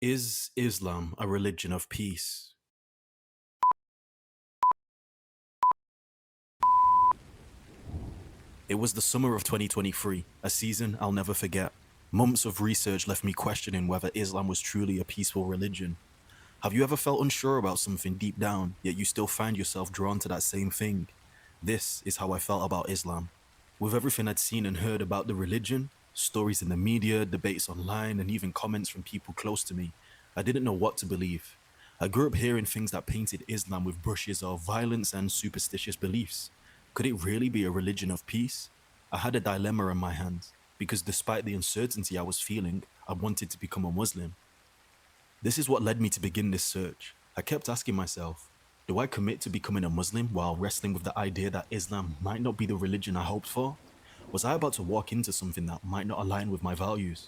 Is Islam a religion of peace? It was the summer of 2023, a season I'll never forget. Months of research left me questioning whether Islam was truly a peaceful religion. Have you ever felt unsure about something deep down, yet you still find yourself drawn to that same thing? This is how I felt about Islam. With everything I'd seen and heard about the religion, stories in the media, debates online, and even comments from people close to me, I didn't know what to believe. I grew up hearing things that painted Islam with brushes of violence and superstitious beliefs. Could it really be a religion of peace? I had a dilemma in my hands, because despite the uncertainty I was feeling, I wanted to become a Muslim. This is what led me to begin this search. I kept asking myself, do I commit to becoming a Muslim while wrestling with the idea that Islam might not be the religion I hoped for? Was I about to walk into something that might not align with my values?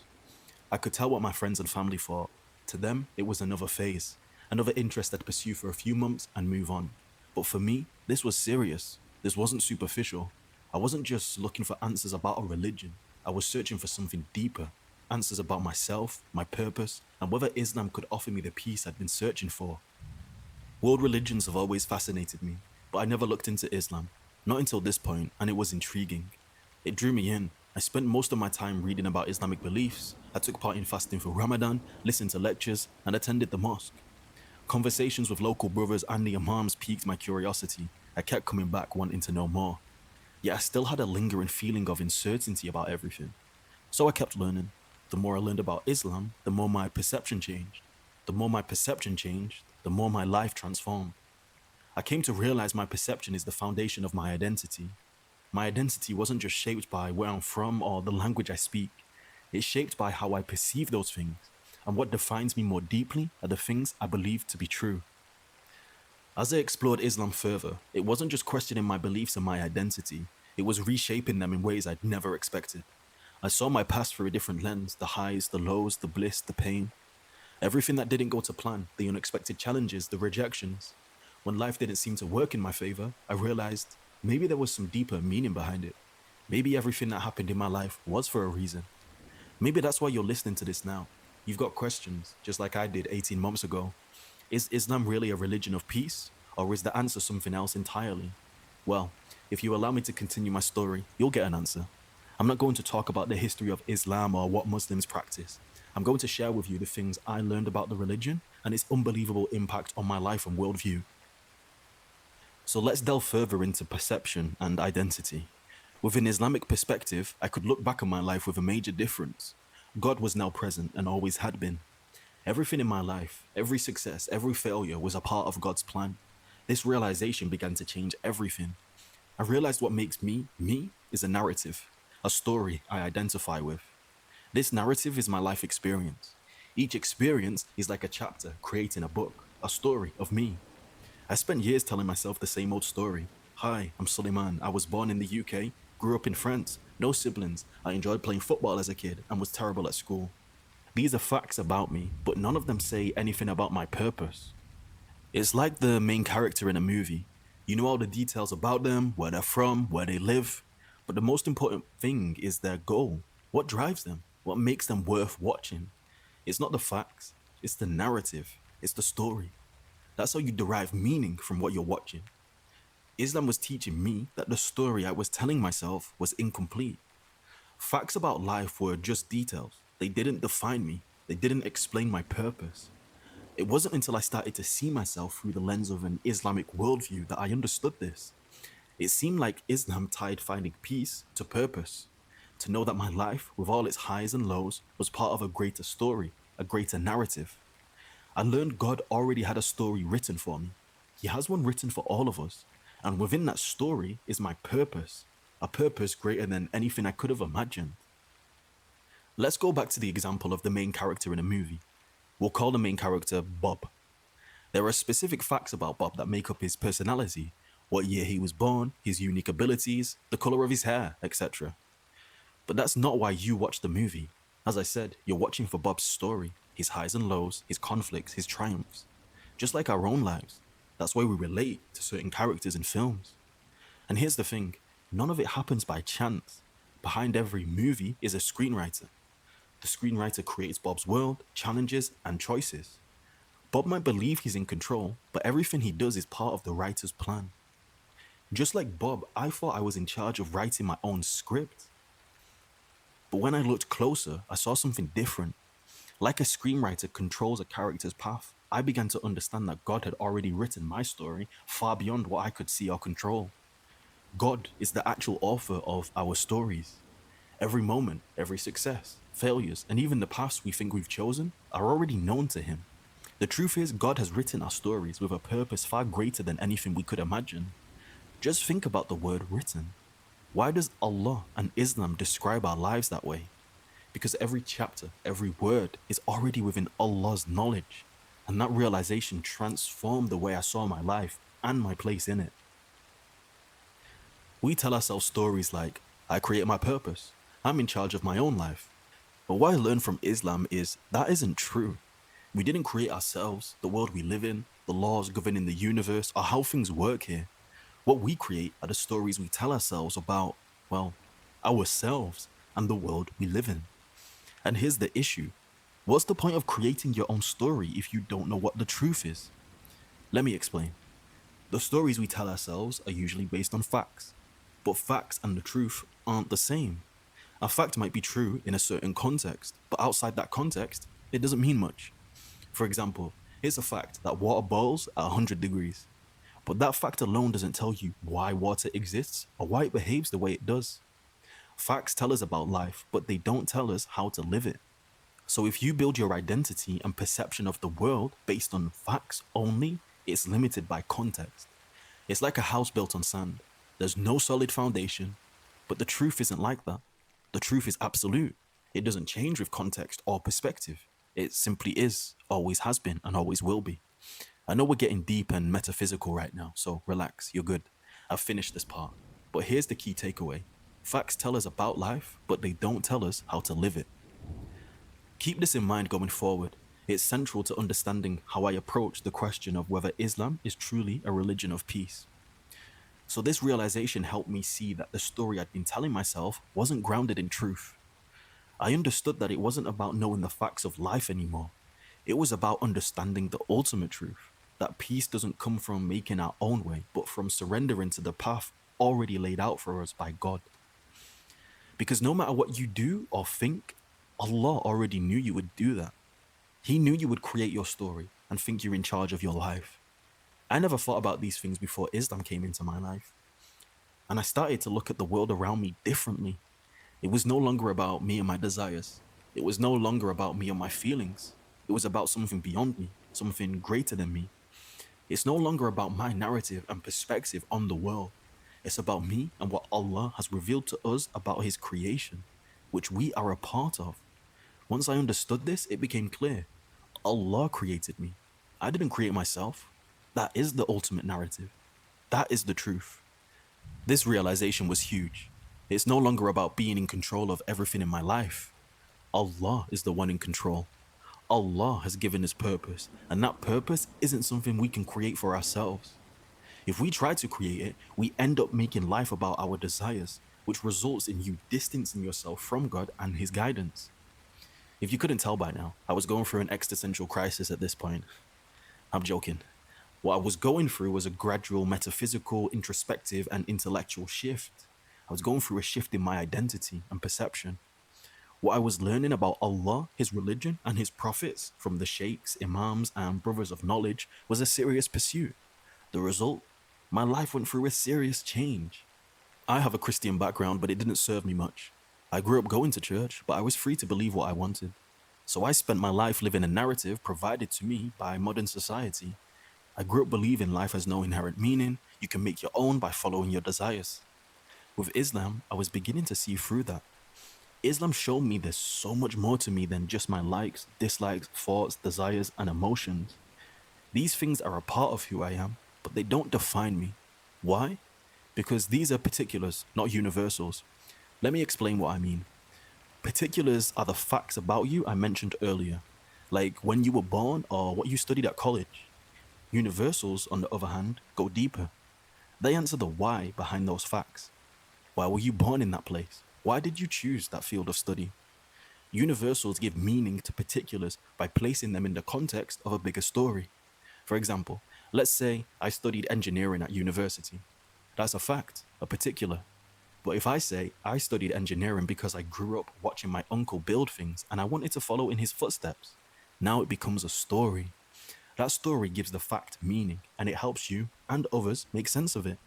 I could tell what my friends and family thought. To them, it was another phase, another interest I'd pursue for a few months and move on. But for me, this was serious. This wasn't superficial. I wasn't just looking for answers about a religion. I was searching for something deeper, answers about myself, my purpose, and whether Islam could offer me the peace I'd been searching for. World religions have always fascinated me, but I never looked into Islam. Not until this point, and it was intriguing. It drew me in. I spent most of my time reading about Islamic beliefs. I took part in fasting for Ramadan, listened to lectures, and attended the mosque. Conversations with local brothers and the imams piqued my curiosity. I kept coming back wanting to know more. Yet I still had a lingering feeling of uncertainty about everything. So I kept learning. The more I learned about Islam, the more my perception changed. The more my perception changed, the more my life transformed. I came to realize my perception is the foundation of my identity. My identity wasn't just shaped by where I'm from or the language I speak. It's shaped by how I perceive those things, and what defines me more deeply are the things I believe to be true. As I explored Islam further, it wasn't just questioning my beliefs and my identity, it was reshaping them in ways I'd never expected. I saw my past through a different lens, the highs, the lows, the bliss, the pain. Everything that didn't go to plan, the unexpected challenges, the rejections. When life didn't seem to work in my favor, I realized maybe there was some deeper meaning behind it. Maybe everything that happened in my life was for a reason. Maybe that's why you're listening to this now. You've got questions, just like I did 18 months ago. Is Islam really a religion of peace, or is the answer something else entirely? Well, if you allow me to continue my story, you'll get an answer. I'm not going to talk about the history of Islam or what Muslims practice. I'm going to share with you the things I learned about the religion and its unbelievable impact on my life and worldview. So let's delve further into perception and identity. With an Islamic perspective, I could look back on my life with a major difference. God was now present and always had been. Everything in my life, every success, every failure was a part of God's plan. This realization began to change everything. I realized what makes me, me, is a narrative, a story I identify with. This narrative is my life experience. Each experience is like a chapter creating a book, a story of me. I spent years telling myself the same old story. Hi, I'm Suleiman. I was born in the UK, grew up in France, no siblings. I enjoyed playing football as a kid and was terrible at school. These are facts about me, but none of them say anything about my purpose. It's like the main character in a movie. You know all the details about them, where they're from, where they live, but the most important thing is their goal. What drives them? What makes them worth watching? It's not the facts, it's the narrative, it's the story. That's how you derive meaning from what you're watching. Islam was teaching me that the story I was telling myself was incomplete. Facts about life were just details. They didn't define me, they didn't explain my purpose. It wasn't until I started to see myself through the lens of an Islamic worldview that I understood this. It seemed like Islam tied finding peace to purpose, to know that my life, with all its highs and lows, was part of a greater story, a greater narrative. I learned God already had a story written for me. He has one written for all of us, and within that story is my purpose, a purpose greater than anything I could have imagined. Let's go back to the example of the main character in a movie. We'll call the main character Bob. There are specific facts about Bob that make up his personality, what year he was born, his unique abilities, the color of his hair, etc. But that's not why you watch the movie. As I said, you're watching for Bob's story, his highs and lows, his conflicts, his triumphs. Just like our own lives. That's why we relate to certain characters in films. And here's the thing, none of it happens by chance. Behind every movie is a screenwriter. The screenwriter creates Bob's world, challenges, and choices. Bob might believe he's in control, but everything he does is part of the writer's plan. Just like Bob, I thought I was in charge of writing my own script. But when I looked closer, I saw something different. Like a screenwriter controls a character's path, I began to understand that God had already written my story far beyond what I could see or control. God is the actual author of our stories. Every moment, every success, failures, and even the paths we think we've chosen are already known to Him. The truth is, God has written our stories with a purpose far greater than anything we could imagine. Just think about the word written. Why does Allah and Islam describe our lives that way? Because every chapter, every word is already within Allah's knowledge. And that realization transformed the way I saw my life and my place in it. We tell ourselves stories like, I create my purpose, I'm in charge of my own life. But what I learned from Islam is that isn't true. We didn't create ourselves, the world we live in, the laws governing the universe, or how things work here. What we create are the stories we tell ourselves about, well, ourselves and the world we live in. And here's the issue. What's the point of creating your own story if you don't know what the truth is? Let me explain. The stories we tell ourselves are usually based on facts, but facts and the truth aren't the same. A fact might be true in a certain context, but outside that context, it doesn't mean much. For example, here's a fact that water boils at 100 degrees, but that fact alone doesn't tell you why water exists or why it behaves the way it does. Facts tell us about life, but they don't tell us how to live it. So if you build your identity and perception of the world based on facts only, it's limited by context. It's like a house built on sand. There's no solid foundation, but the truth isn't like that. The truth is absolute. It doesn't change with context or perspective. It simply is, always has been, and always will be. I know we're getting deep and metaphysical right now, so relax, you're good. I've finished this part. But here's the key takeaway. Facts tell us about life, but they don't tell us how to live it. Keep this in mind going forward. It's central to understanding how I approach the question of whether Islam is truly a religion of peace. So, this realization helped me see that the story I'd been telling myself wasn't grounded in truth. I understood that it wasn't about knowing the facts of life anymore. It was about understanding the ultimate truth that peace doesn't come from making our own way, but from surrendering to the path already laid out for us by God. Because no matter what you do or think, Allah already knew you would do that. He knew you would create your story and think you're in charge of your life. I never thought about these things before Islam came into my life. And I started to look at the world around me differently. It was no longer about me and my desires. It was no longer about me and my feelings. It was about something beyond me, something greater than me. It's no longer about my narrative and perspective on the world. It's about me and what Allah has revealed to us about His creation, which we are a part of. Once I understood this, it became clear. Allah created me. I didn't create myself. That is the ultimate narrative. That is the truth. This realization was huge. It's no longer about being in control of everything in my life. Allah is the one in control. Allah has given us purpose, and that purpose isn't something we can create for ourselves. If we try to create it, we end up making life about our desires, which results in you distancing yourself from God and His guidance. If you couldn't tell by now, I was going through an existential crisis at this point. I'm joking. What I was going through was a gradual metaphysical, introspective, and intellectual shift. I was going through a shift in my identity and perception. What I was learning about Allah, His religion, and His prophets from the sheikhs, imams, and brothers of knowledge was a serious pursuit. The result? My life went through a serious change. I have a Christian background, but it didn't serve me much. I grew up going to church, but I was free to believe what I wanted. So I spent my life living a narrative provided to me by modern society. I grew up believing life has no inherent meaning, you can make your own by following your desires. With Islam, I was beginning to see through that. Islam showed me there's so much more to me than just my likes, dislikes, thoughts, desires, and emotions. These things are a part of who I am, but they don't define me. Why? Because these are particulars, not universals. Let me explain what I mean. Particulars are the facts about you I mentioned earlier, like when you were born or what you studied at college. Universals, on the other hand, go deeper. They answer the why behind those facts. Why were you born in that place? Why did you choose that field of study? Universals give meaning to particulars by placing them in the context of a bigger story. For example, let's say I studied engineering at university. That's a fact, a particular. But if I say I studied engineering because I grew up watching my uncle build things and I wanted to follow in his footsteps, now it becomes a story. That story gives the fact meaning and it helps you and others make sense of it.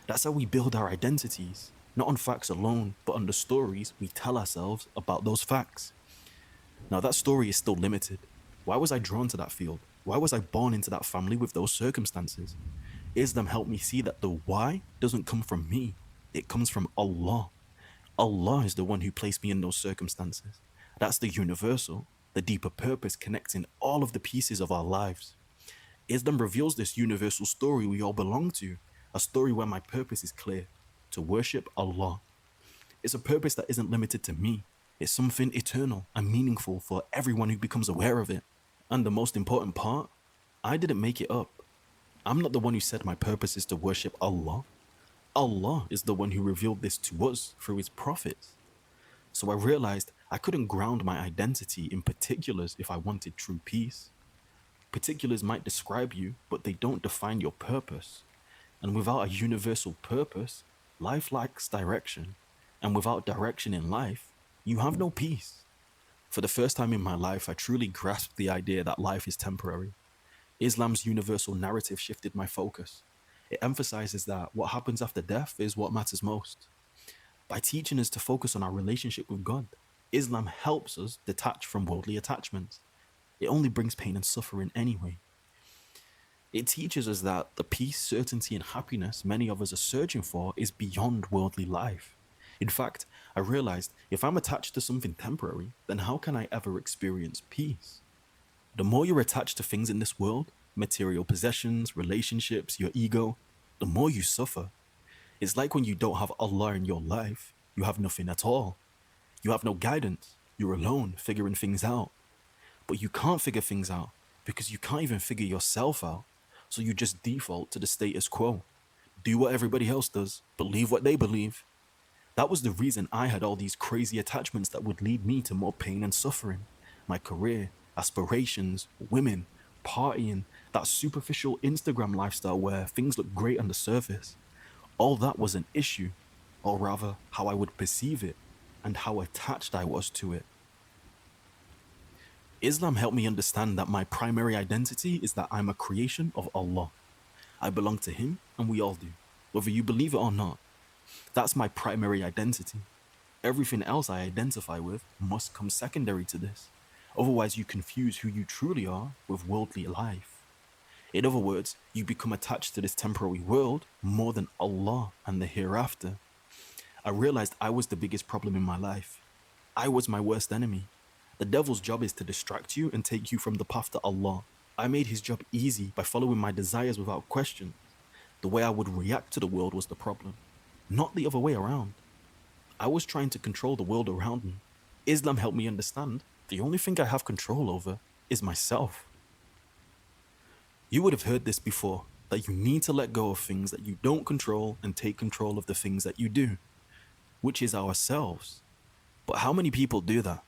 That's how we build our identities, not on facts alone, but on the stories we tell ourselves about those facts. Now, that story is still limited. Why was I drawn to that field? Why was I born into that family with those circumstances? Islam helped me see that the why doesn't come from me, it comes from Allah. Allah is the one who placed me in those circumstances. That's the universal, the deeper purpose connecting all of the pieces of our lives. Islam reveals this universal story we all belong to, a story where my purpose is clear to worship Allah. It's a purpose that isn't limited to me, it's something eternal and meaningful for everyone who becomes aware of it. And the most important part, I didn't make it up. I'm not the one who said my purpose is to worship Allah. Allah is the one who revealed this to us through his prophets. So I realized I couldn't ground my identity in particulars if I wanted true peace. Particulars might describe you, but they don't define your purpose. And without a universal purpose, life lacks direction. And without direction in life, you have no peace. For the first time in my life, I truly grasped the idea that life is temporary. Islam's universal narrative shifted my focus. It emphasizes that what happens after death is what matters most. By teaching us to focus on our relationship with God, Islam helps us detach from worldly attachments. It only brings pain and suffering anyway. It teaches us that the peace, certainty, and happiness many of us are searching for is beyond worldly life. In fact, I realized if I'm attached to something temporary, then how can I ever experience peace? The more you're attached to things in this world, material possessions, relationships, your ego, the more you suffer. It's like when you don't have Allah in your life, you have nothing at all. You have no guidance. You're alone, figuring things out. But you can't figure things out because you can't even figure yourself out. So you just default to the status quo. Do what everybody else does, believe what they believe. That was the reason I had all these crazy attachments that would lead me to more pain and suffering. My career, aspirations, women, partying, that superficial Instagram lifestyle where things look great on the surface. All that was an issue, or rather, how I would perceive it and how attached I was to it. Islam helped me understand that my primary identity is that I'm a creation of Allah. I belong to Him, and we all do, whether you believe it or not. That's my primary identity. Everything else I identify with must come secondary to this. Otherwise, you confuse who you truly are with worldly life. In other words, you become attached to this temporary world more than Allah and the hereafter. I realized I was the biggest problem in my life. I was my worst enemy. The devil's job is to distract you and take you from the path to Allah. I made his job easy by following my desires without question. The way I would react to the world was the problem, not the other way around. I was trying to control the world around me. Islam helped me understand the only thing I have control over is myself. You would have heard this before, that you need to let go of things that you don't control and take control of the things that you do, which is ourselves. But how many people do that?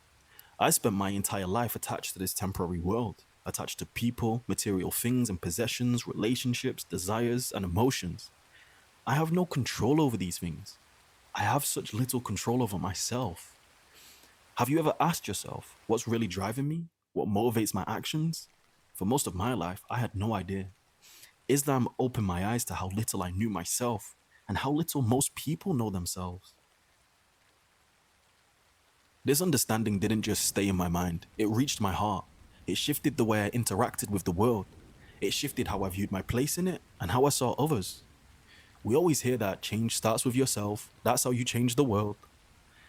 I spent my entire life attached to this temporary world, attached to people, material things and possessions, relationships, desires, and emotions. I have no control over these things. I have such little control over myself. Have you ever asked yourself what's really driving me? What motivates my actions? For most of my life, I had no idea. Islam opened my eyes to how little I knew myself and how little most people know themselves. This understanding didn't just stay in my mind, it reached my heart. It shifted the way I interacted with the world. It shifted how I viewed my place in it and how I saw others. We always hear that change starts with yourself, that's how you change the world.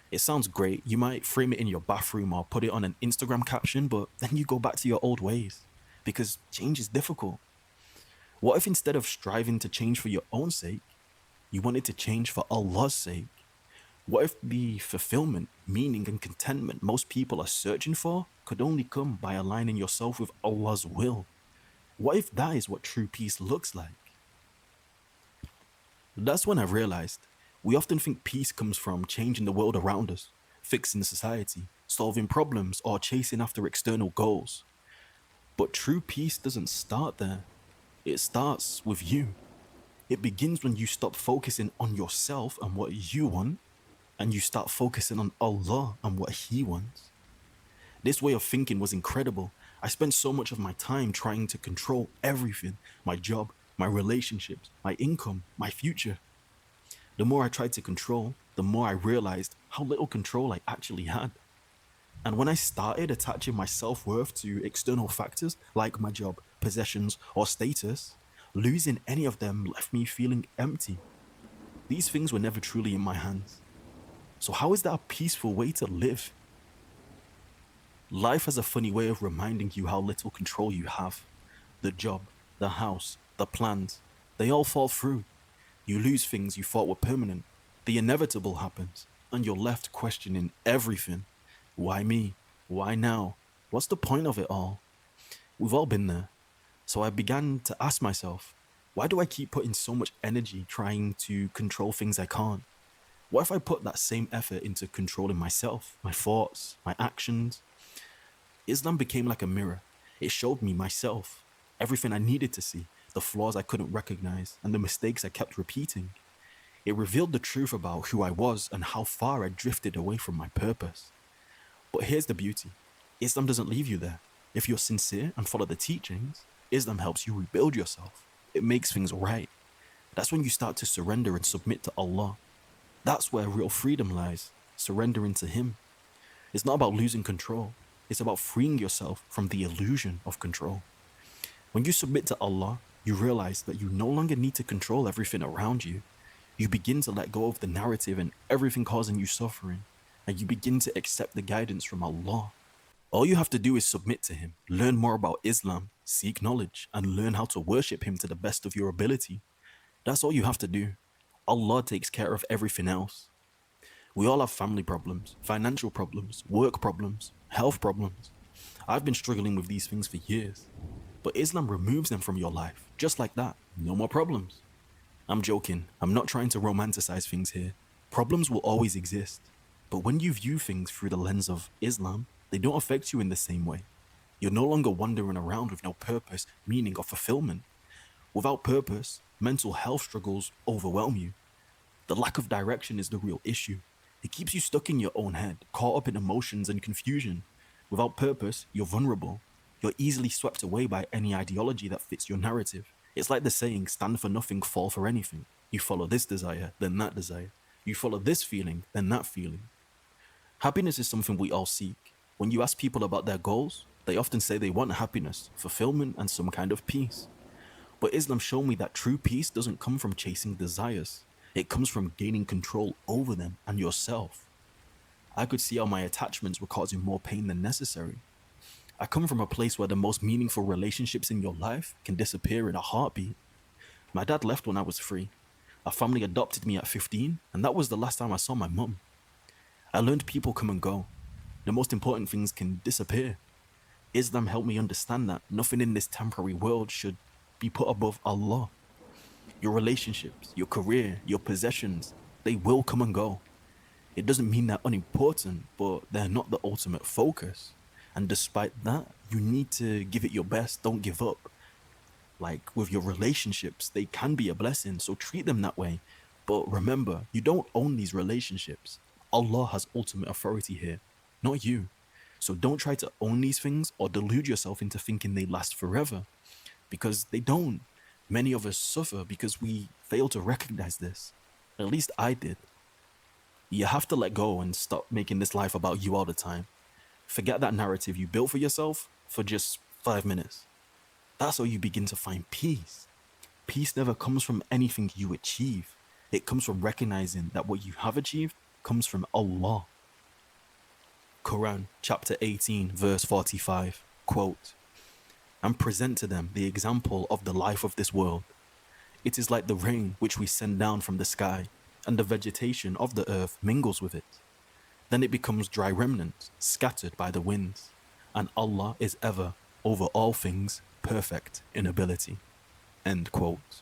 It sounds great, you might frame it in your bathroom or put it on an Instagram caption, but then you go back to your old ways. Because change is difficult. What if instead of striving to change for your own sake, you wanted to change for Allah's sake? What if the fulfillment, meaning, and contentment most people are searching for could only come by aligning yourself with Allah's will? What if that is what true peace looks like? That's when I realized we often think peace comes from changing the world around us, fixing society, solving problems, or chasing after external goals. But true peace doesn't start there. It starts with you. It begins when you stop focusing on yourself and what you want, and you start focusing on Allah and what He wants. This way of thinking was incredible. I spent so much of my time trying to control everything: my job, my relationships, my income, my future. The more I tried to control, the more I realized how little control I actually had. And when I started attaching my self worth to external factors like my job, possessions, or status, losing any of them left me feeling empty. These things were never truly in my hands. So, how is that a peaceful way to live? Life has a funny way of reminding you how little control you have. The job, the house, the plans, they all fall through. You lose things you thought were permanent. The inevitable happens, and you're left questioning everything. Why me? Why now? What's the point of it all? We've all been there. So I began to ask myself, why do I keep putting so much energy trying to control things I can't? What if I put that same effort into controlling myself, my thoughts, my actions? Islam became like a mirror. It showed me myself, everything I needed to see, the flaws I couldn't recognize, and the mistakes I kept repeating. It revealed the truth about who I was and how far I drifted away from my purpose. But here's the beauty: Islam doesn't leave you there. If you're sincere and follow the teachings, Islam helps you rebuild yourself. It makes things right. That's when you start to surrender and submit to Allah. That's where real freedom lies, surrendering to Him. It's not about losing control. It's about freeing yourself from the illusion of control. When you submit to Allah, you realize that you no longer need to control everything around you. You begin to let go of the narrative and everything causing you suffering, and you begin to accept the guidance from Allah. All you have to do is submit to Him, learn more about Islam, seek knowledge, and learn how to worship Him to the best of your ability. That's all you have to do. Allah takes care of everything else. We all have family problems, financial problems, work problems, health problems. I've been struggling with these things for years. But Islam removes them from your life, just like that. No more problems. I'm joking. I'm not trying to romanticize things here. Problems will always exist. But when you view things through the lens of Islam, they don't affect you in the same way. You're no longer wandering around with no purpose, meaning, or fulfillment. Without purpose, mental health struggles overwhelm you. The lack of direction is the real issue. It keeps you stuck in your own head, caught up in emotions and confusion. Without purpose, you're vulnerable. You're easily swept away by any ideology that fits your narrative. It's like the saying, stand for nothing, fall for anything. You follow this desire, then that desire. You follow this feeling, then that feeling. Happiness is something we all seek. When you ask people about their goals, they often say they want happiness, fulfillment, and some kind of peace. But Islam showed me that true peace doesn't come from chasing desires. It comes from gaining control over them and yourself. I could see how my attachments were causing more pain than necessary. I come from a place where the most meaningful relationships in your life can disappear in a heartbeat. My dad left when I was 3. Our family adopted me at 15, and that was the last time I saw my mum. I learned people come and go. The most important things can disappear. Islam helped me understand that nothing in this temporary world should be put above Allah. Your relationships, your career, your possessions, they will come and go. It doesn't mean they're unimportant, but they're not the ultimate focus. And despite that, you need to give it your best. Don't give up. Like with your relationships, they can be a blessing, so treat them that way. But remember, you don't own these relationships. Allah has ultimate authority here, not you. So don't try to own these things or delude yourself into thinking they last forever, because they don't. Many of us suffer because we fail to recognize this. At least I did. You have to let go and stop making this life about you all the time. Forget that narrative you built for yourself for just 5 minutes. That's how you begin to find peace. Peace never comes from anything you achieve. It comes from recognizing that what you have achieved comes from Allah. Quran chapter 18 verse 45, quote, "And present to them the example of the life of this world. It is like the rain which we send down from the sky, and the vegetation of the earth mingles with it. Then it becomes dry remnants, scattered by the winds. And Allah is ever, over all things, perfect in ability." End quote.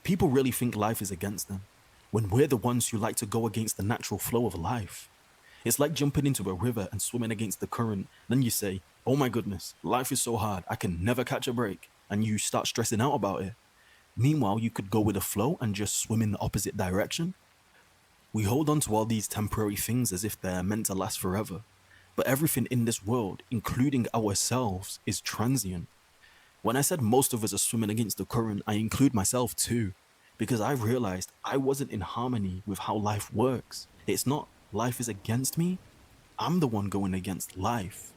People really think life is against them, when we're the ones who like to go against the natural flow of life. It's like jumping into a river and swimming against the current. Then you say, oh my goodness, life is so hard, I can never catch a break. And you start stressing out about it. Meanwhile, you could go with the flow and just swim in the opposite direction. We hold on to all these temporary things as if they're meant to last forever. But everything in this world, including ourselves, is transient. When I said most of us are swimming against the current, I include myself too, because I realized I wasn't in harmony with how life works. It's not life is against me, I'm the one going against life.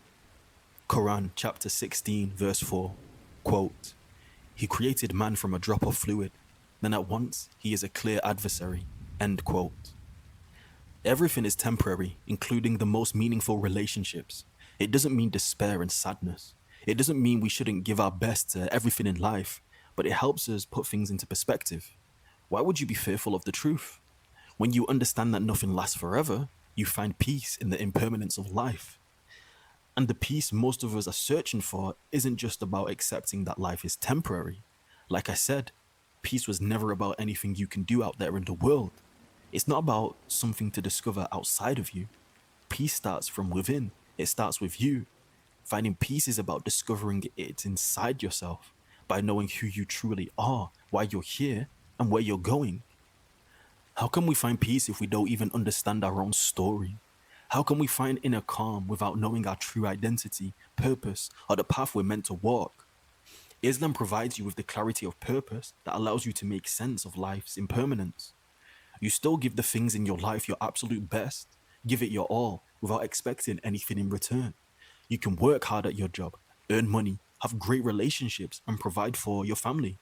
Quran chapter 16 verse 4, quote, He created man from a drop of fluid, then at once he is a clear adversary, end quote. Everything is temporary, including the most meaningful relationships. It doesn't mean despair and sadness. It doesn't mean we shouldn't give our best to everything in life, but it helps us put things into perspective. Why would you be fearful of the truth? When you understand that nothing lasts forever, you find peace in the impermanence of life. And the peace most of us are searching for isn't just about accepting that life is temporary. Like I said, peace was never about anything you can do out there in the world. It's not about something to discover outside of you. Peace starts from within. It starts with you. Finding peace is about discovering it inside yourself by knowing who you truly are, why you're here, and where you're going. How can we find peace if we don't even understand our own story? How can we find inner calm without knowing our true identity, purpose, or the path we're meant to walk? Islam provides you with the clarity of purpose that allows you to make sense of life's impermanence. You still give the things in your life your absolute best, give it your all without expecting anything in return. You can work hard at your job, earn money, have great relationships, and provide for your family.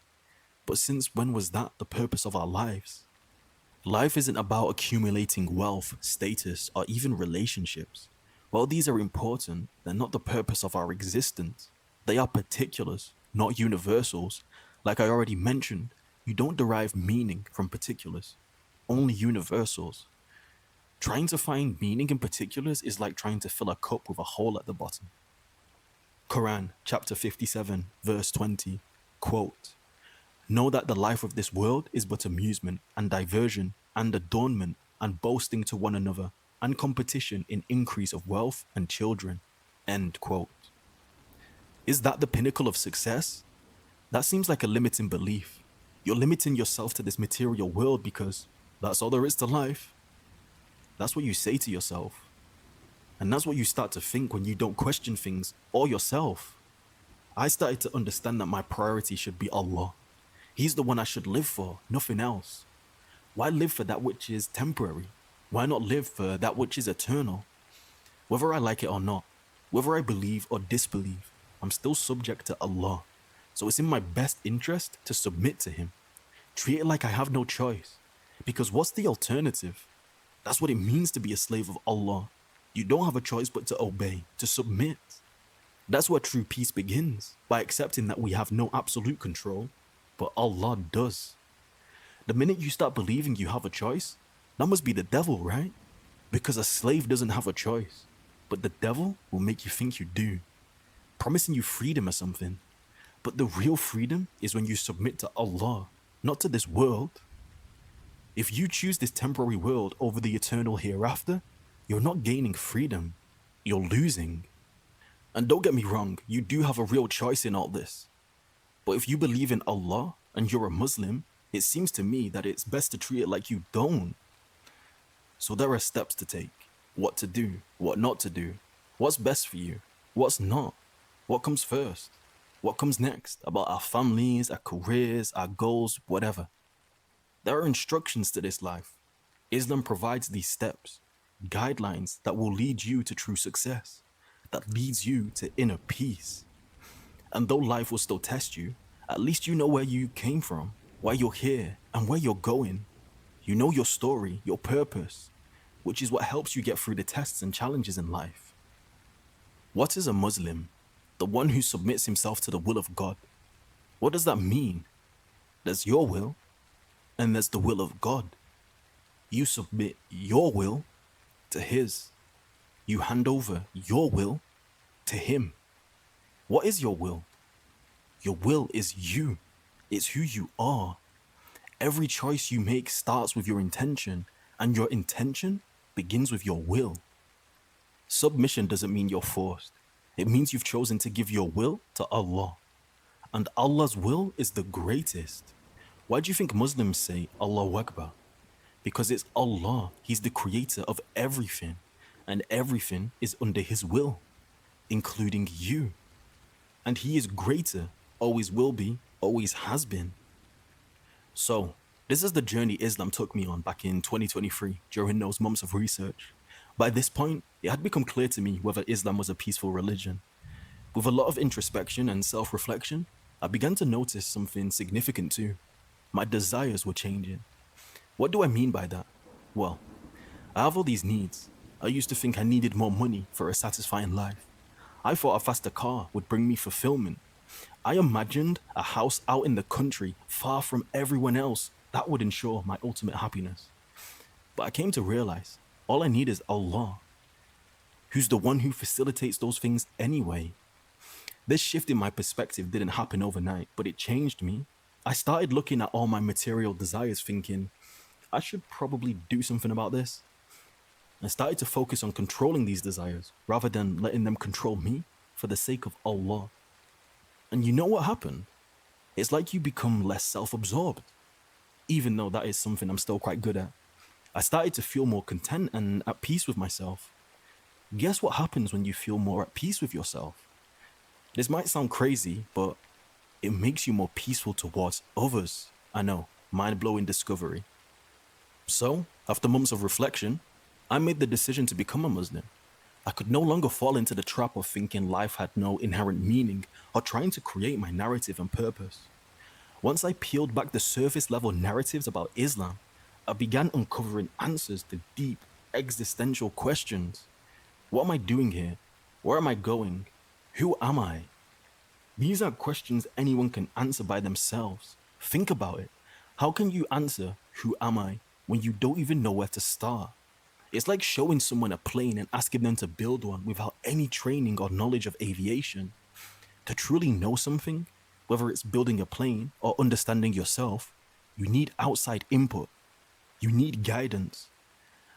But since when was that the purpose of our lives? Life isn't about accumulating wealth, status, or even relationships. While these are important, they're not the purpose of our existence. They are particulars, not universals. Like I already mentioned, you don't derive meaning from particulars, only universals. Trying to find meaning in particulars is like trying to fill a cup with a hole at the bottom. Quran chapter 57 verse 20, quote, Know that the life of this world is but amusement and diversion and adornment and boasting to one another and competition in increase of wealth and children. End quote. Is that the pinnacle of success? That seems like a limiting belief. You're limiting yourself to this material world because that's all there is to life. That's what you say to yourself. And that's what you start to think when you don't question things or yourself. I started to understand that my priority should be Allah. He's the one I should live for, nothing else. Why live for that which is temporary? Why not live for that which is eternal? Whether I like it or not, whether I believe or disbelieve, I'm still subject to Allah. So it's in my best interest to submit to Him. Treat it like I have no choice. Because what's the alternative? That's what it means to be a slave of Allah. You don't have a choice but to obey, to submit. That's where true peace begins, by accepting that we have no absolute control, but Allah does. The minute you start believing you have a choice, that must be the devil, right? Because a slave doesn't have a choice, but the devil will make you think you do, promising you freedom or something. But the real freedom is when you submit to Allah, not to this world. If you choose this temporary world over the eternal hereafter, you're not gaining freedom, you're losing. And don't get me wrong, you do have a real choice in all this. But if you believe in Allah and you're a Muslim, it seems to me that it's best to treat it like you don't. So there are steps to take. What to do, what not to do. What's best for you, what's not. What comes first, what comes next about our families, our careers, our goals, whatever. There are instructions to this life. Islam provides these steps, guidelines that will lead you to true success, that leads you to inner peace. And though life will still test you, at least you know where you came from, why you're here, and where you're going. You know your story, your purpose, which is what helps you get through the tests and challenges in life. What is a Muslim? The one who submits himself to the will of God. What does that mean? There's your will, and there's the will of God. You submit your will to His. You hand over your will to Him. What is your will? Your will is you. It's who you are. Every choice you make starts with your intention, and your intention begins with your will. Submission doesn't mean you're forced. It means you've chosen to give your will to Allah. And Allah's will is the greatest. Why do you think Muslims say Allahu Akbar? Because it's Allah. He's the creator of everything. And everything is under His will, including you. And He is greater, always will be, always has been. So, this is the journey Islam took me on back in 2023 during those months of research. By this point, it had become clear to me whether Islam was a peaceful religion. With a lot of introspection and self reflection, I began to notice something significant too. My desires were changing. What do I mean by that? Well, I have all these needs. I used to think I needed more money for a satisfying life. I thought a faster car would bring me fulfillment. I imagined a house out in the country, far from everyone else, that would ensure my ultimate happiness. But I came to realize all I need is Allah, who's the one who facilitates those things anyway. This shift in my perspective didn't happen overnight, but it changed me. I started looking at all my material desires thinking, I should probably do something about this. I started to focus on controlling these desires rather than letting them control me for the sake of Allah. And you know what happened? It's like you become less self-absorbed, even though that is something I'm still quite good at. I started to feel more content and at peace with myself. Guess what happens when you feel more at peace with yourself? This might sound crazy, but it makes you more peaceful towards others. I know, mind-blowing discovery. So, after months of reflection, I made the decision to become a Muslim. I could no longer fall into the trap of thinking life had no inherent meaning or trying to create my narrative and purpose. Once I peeled back the surface level narratives about Islam, I began uncovering answers to deep, existential questions. What am I doing here? Where am I going? Who am I? These aren't questions anyone can answer by themselves. Think about it. How can you answer, who am I, when you don't even know where to start? It's like showing someone a plane and asking them to build one without any training or knowledge of aviation. To truly know something, whether it's building a plane or understanding yourself, you need outside input. You need guidance.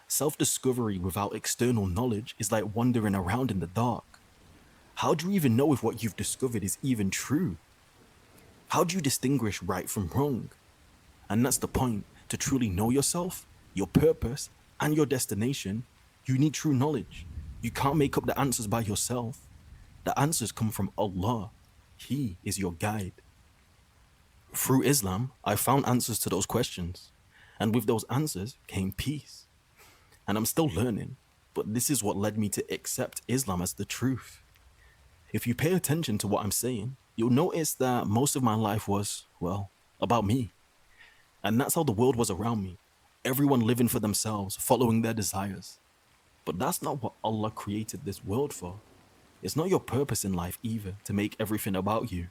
Self-discovery without external knowledge is like wandering around in the dark. How do you even know if what you've discovered is even true? How do you distinguish right from wrong? And that's the point. To truly know yourself, your purpose, and your destination, you need true knowledge. You can't make up the answers by yourself. The answers come from Allah. He is your guide. Through Islam, I found answers to those questions. And with those answers came peace. And I'm still learning, but this is what led me to accept Islam as the truth. If you pay attention to what I'm saying, you'll notice that most of my life was, well, about me. And that's how the world was around me. Everyone living for themselves, following their desires. But that's not what Allah created this world for. It's not your purpose in life either, to make everything about you.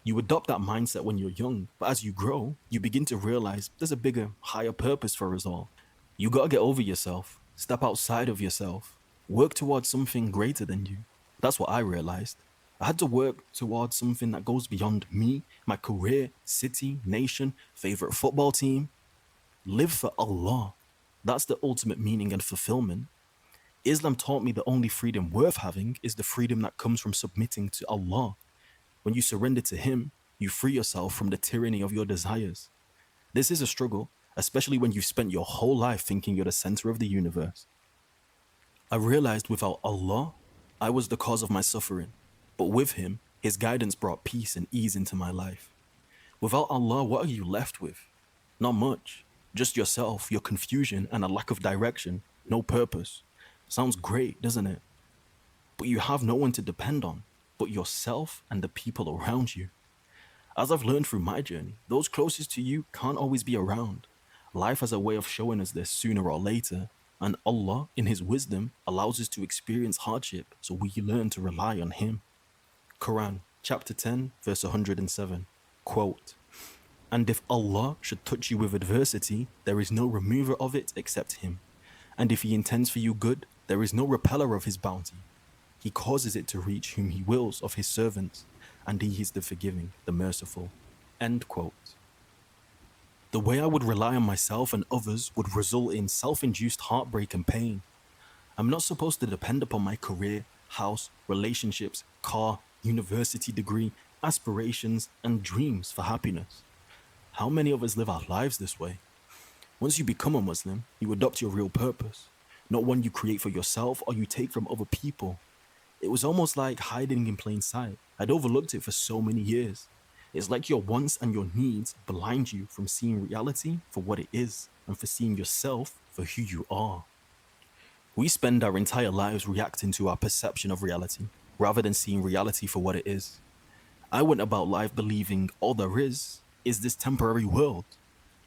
You adopt that mindset when you're young, but as you grow, you begin to realize there's a bigger, higher purpose for us all. You gotta get over yourself, step outside of yourself, work towards something greater than you. That's what I realized. I had to work towards something that goes beyond me, my career, city, nation, favorite football team. Live for Allah. That's the ultimate meaning and fulfillment. Islam taught me the only freedom worth having is the freedom that comes from submitting to Allah. When you surrender to Him, you free yourself from the tyranny of your desires. This is a struggle, especially when you've spent your whole life thinking you're the center of the universe. I realized without Allah, I was the cause of my suffering, but with Him, His guidance brought peace and ease into my life. Without Allah, what are you left with? Not much. Just yourself, your confusion, and a lack of direction, no purpose. Sounds great, doesn't it? But you have no one to depend on, but yourself and the people around you. As I've learned through my journey, those closest to you can't always be around. Life has a way of showing us this sooner or later, and Allah, in His wisdom, allows us to experience hardship so we learn to rely on Him. Quran, chapter 10, verse 107, quote, "And if Allah should touch you with adversity, there is no remover of it except Him. And if He intends for you good, there is no repeller of His bounty. He causes it to reach whom He wills of His servants, and He is the forgiving, the merciful." End quote. The way I would rely on myself and others would result in self-induced heartbreak and pain. I'm not supposed to depend upon my career, house, relationships, car, university degree, aspirations, and dreams for happiness. How many of us live our lives this way? Once you become a Muslim, you adopt your real purpose, not one you create for yourself or you take from other people. It was almost like hiding in plain sight. I'd overlooked it for so many years. It's like your wants and your needs blind you from seeing reality for what it is and for seeing yourself for who you are. We spend our entire lives reacting to our perception of reality rather than seeing reality for what it is. I went about life believing all there is this temporary world.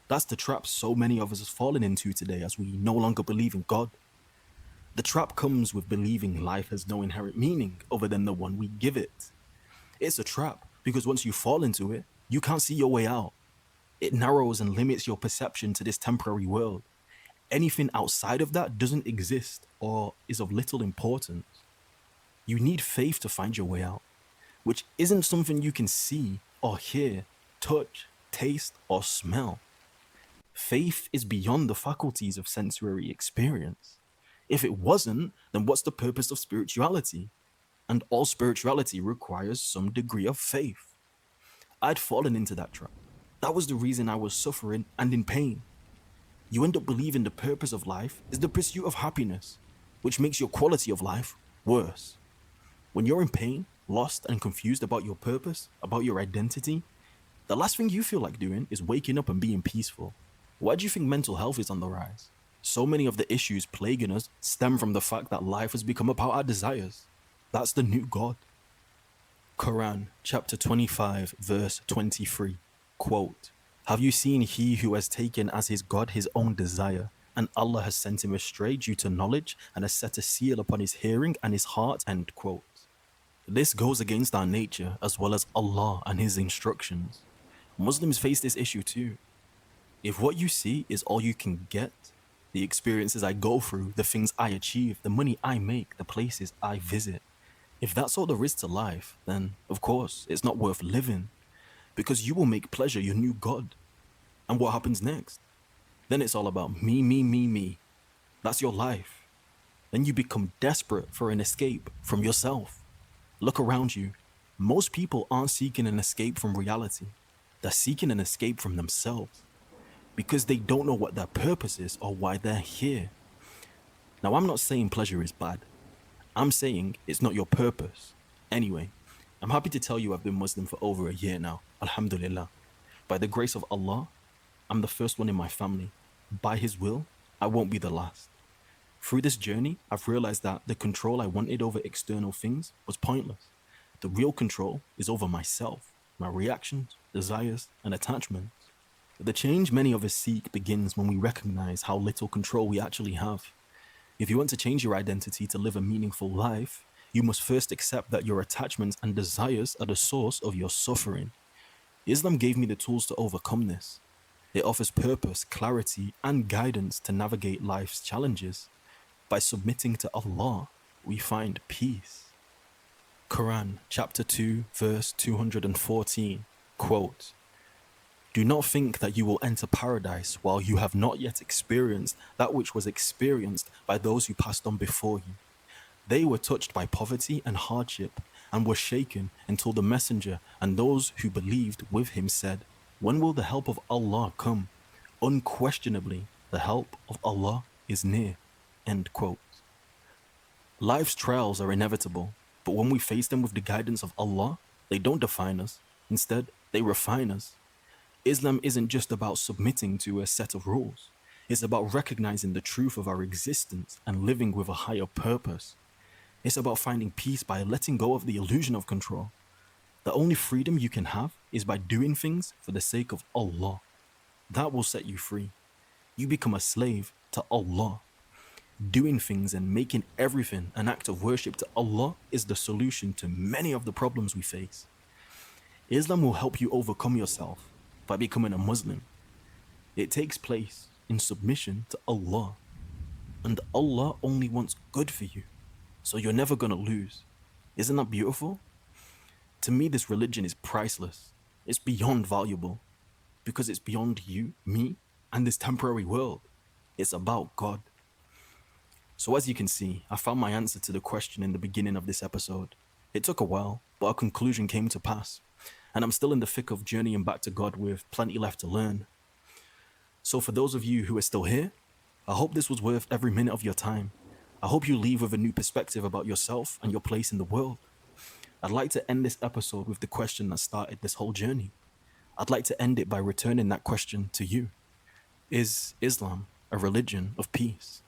That's the trap so many of us have fallen into today as we no longer believe in God. The trap comes with believing life has no inherent meaning other than the one we give it. It's a trap because once you fall into it, you can't see your way out. It narrows and limits your perception to this temporary world. Anything outside of that doesn't exist or is of little importance. You need faith to find your way out, which isn't something you can see or hear, touch, taste, or smell. Faith is beyond the faculties of sensory experience. If it wasn't, then what's the purpose of spirituality? And all spirituality requires some degree of faith. I'd fallen into that trap. That was the reason I was suffering and in pain. You end up believing the purpose of life is the pursuit of happiness, which makes your quality of life worse. When you're in pain, lost, and confused about your purpose, about your identity, the last thing you feel like doing is waking up and being peaceful. Why do you think mental health is on the rise? So many of the issues plaguing us stem from the fact that life has become about our desires. That's the new God. Quran, chapter 25, verse 23. Quote, have you seen he who has taken as his God his own desire, and Allah has sent him astray due to knowledge, and has set a seal upon his hearing and his heart? End quote. This goes against our nature as well as Allah and his instructions. Muslims face this issue too. If what you see is all you can get, the experiences I go through, the things I achieve, the money I make, the places I visit, if that's all there is to life, then of course it's not worth living, because you will make pleasure your new God. And what happens next? Then it's all about me, me, me, me. That's your life. Then you become desperate for an escape from yourself. Look around you. Most people aren't seeking an escape from reality. They're seeking an escape from themselves because they don't know what their purpose is or why they're here. Now, I'm not saying pleasure is bad. I'm saying it's not your purpose. Anyway, I'm happy to tell you I've been Muslim for over a year now. Alhamdulillah. By the grace of Allah, I'm the first one in my family. By His will, I won't be the last. Through this journey, I've realized that the control I wanted over external things was pointless. The real control is over myself, my reactions, desires, and attachments. The change many of us seek begins when we recognize how little control we actually have. If you want to change your identity to live a meaningful life, you must first accept that your attachments and desires are the source of your suffering. Islam gave me the tools to overcome this. It offers purpose, clarity, and guidance to navigate life's challenges. By submitting to Allah, we find peace. Quran, chapter 2, verse 214, quote, do not think that you will enter paradise while you have not yet experienced that which was experienced by those who passed on before you. They were touched by poverty and hardship and were shaken until the messenger and those who believed with him said, when will the help of Allah come? Unquestionably, the help of Allah is near. End quote. Life's trials are inevitable, but when we face them with the guidance of Allah, they don't define us. Instead, they refine us. Islam isn't just about submitting to a set of rules. It's about recognizing the truth of our existence and living with a higher purpose. It's about finding peace by letting go of the illusion of control. The only freedom you can have is by doing things for the sake of Allah. That will set you free. You become a slave to Allah. Doing things and making everything an act of worship to Allah is the solution to many of the problems we face. Islam will help you overcome yourself by becoming a Muslim. It takes place in submission to Allah. And Allah only wants good for you, so you're never going to lose. Isn't that beautiful? To me, this religion is priceless. It's beyond valuable because it's beyond you, me, and this temporary world. It's about God. So, as you can see, I found my answer to the question in the beginning of this episode. It took a while, but a conclusion came to pass, and I'm still in the thick of journeying back to God with plenty left to learn. So, for those of you who are still here, I hope this was worth every minute of your time. I hope you leave with a new perspective about yourself and your place in the world. I'd like to end this episode with the question that started this whole journey. I'd like to end it by returning that question to you. Is Islam a religion of peace?